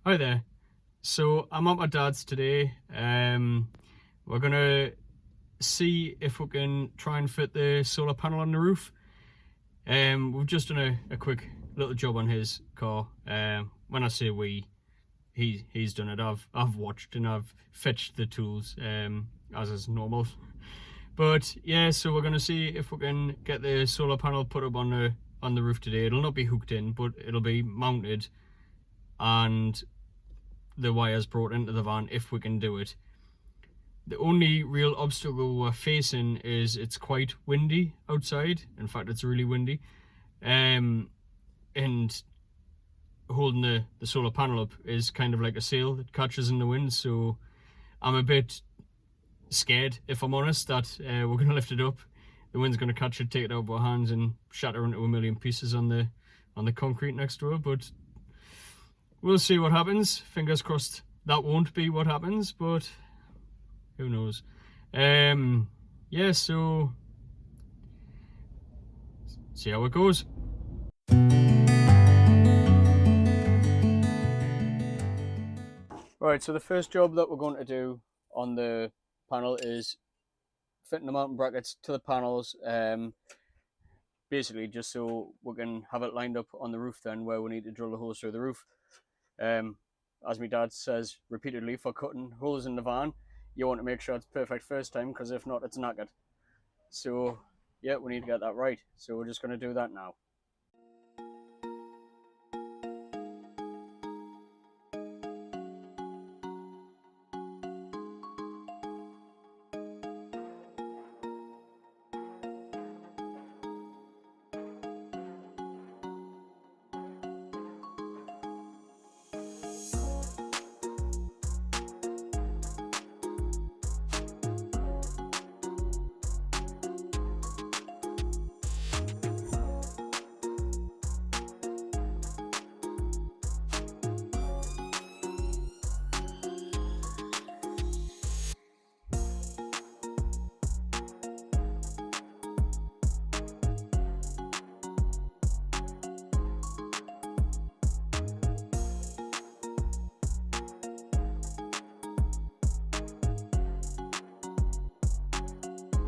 Hi there. So I'm at my dad's today. We're gonna see if we can try and fit the solar panel on the roof. We've just done a quick little job on his car. When I say we, he's done it. I've watched and I've fetched the tools, as is normal. But yeah, so we're gonna see if we can get the solar panel put up on the roof today. It'll not be hooked in, but it'll be mounted and the wires brought into the van if we can do it. The only real obstacle we're facing is it's quite windy outside. In fact, it's really windy. And holding the solar panel up is kind of like a sail that catches in the wind. So I'm a bit scared, if I'm honest, that we're going to lift it up. The wind's going to catch it, take it out of our hands, and shatter into a million pieces on the concrete next to it. But we'll see what happens. Fingers crossed that won't be what happens, but who knows. Yeah, so see how it goes. Right, so the first job that we're going to do on the panel is fitting the mounting brackets to the panels, basically just so we can have it lined up on the roof then where we need to drill the holes through the roof. As my dad says repeatedly, for cutting holes in the van, you want to make sure it's perfect first time, because if not, it's knackered. So yeah, we need to get that right. So we're just going to do that now.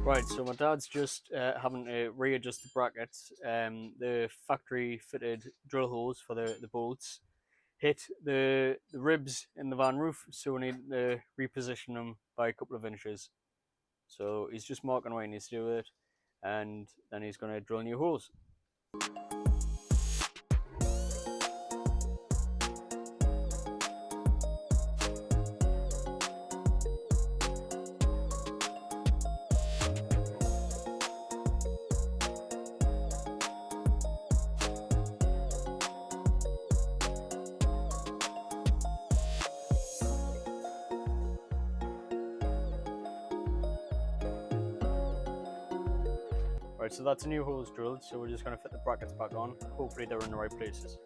Right, so my dad's just having to readjust the brackets. The factory fitted drill holes for the bolts hit the ribs in the van roof, so we need to reposition them by a couple of inches. So he's just marking what he needs to do with it, and then he's going to drill new holes. Right, so that's a new holes drilled, so we're just going to fit the brackets back on. Hopefully they're in the right places.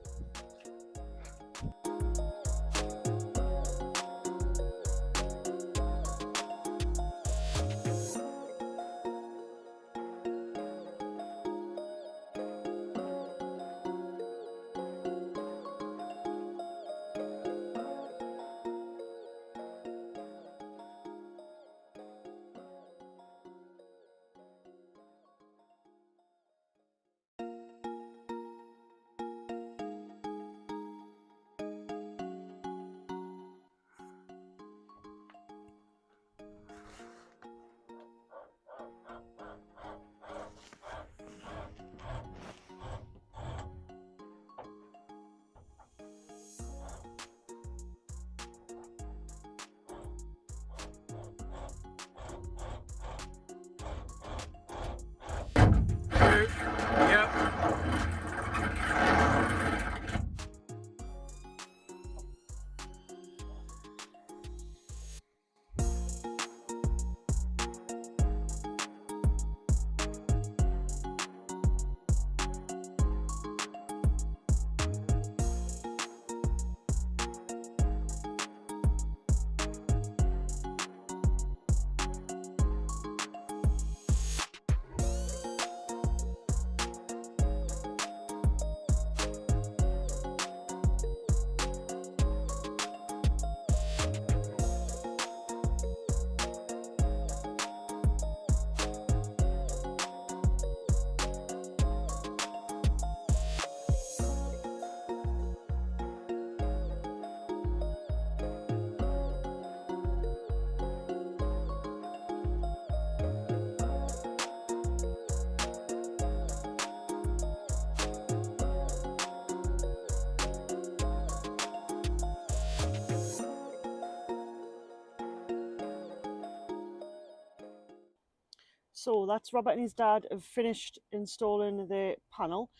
So that's Robert and his dad have finished installing the panel.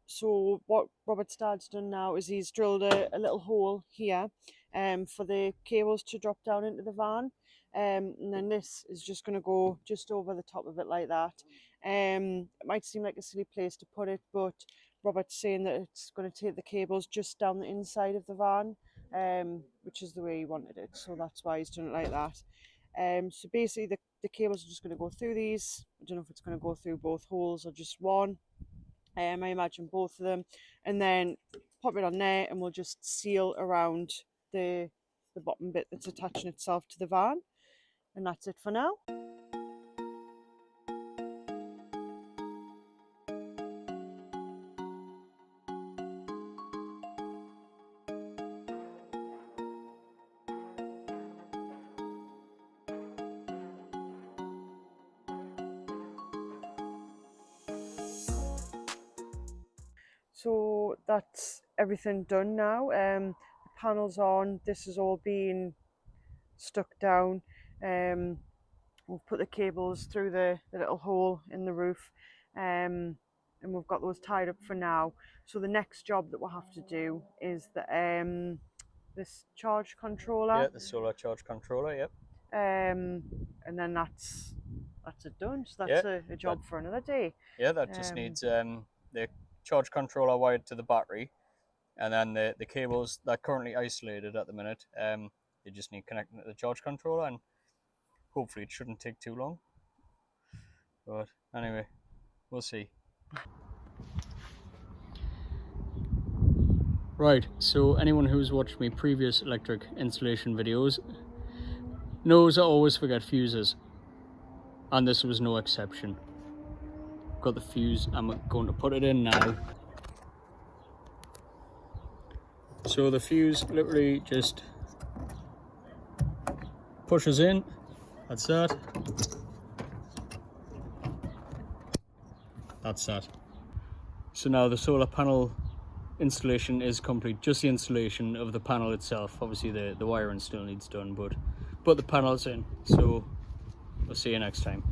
So what Robert's dad's done now is he's drilled a little hole here for the cables to drop down into the van. And then this is just going to go just over the top of it like that. It might seem like a silly place to put it, but Robert's saying that it's going to take the cables just down the inside of the van, which is the way he wanted it. So that's why he's done it like that. So basically the cables are just going to go through these. I don't know if it's going to go through both holes or just one. I imagine both of them, and then pop it on there, and we'll just seal around the bottom bit that's attaching itself to the van, and that's it for now. So that's everything done now. The panel's on. This is all being stuck down. We've put the cables through the little hole in the roof, and we've got those tied up for now. So the next job that we'll have to do is the this charge controller. Yeah, the solar charge controller. Yep. And then that's it done. So that's a job for another day. Yeah, that just needs the charge controller wired to the battery, and then the cables that are currently isolated at the minute. They just need connecting to the charge controller, and hopefully it shouldn't take too long. But anyway, we'll see. Right, so anyone who's watched my previous electric installation videos knows I always forget fuses, and this was no exception. Got the fuse, I'm going to put it in now. So the fuse literally just pushes in, that's that. That's that. So now the solar panel installation is complete, just the installation of the panel itself. Obviously the wiring still needs done, but the panel's in, so we'll see you next time.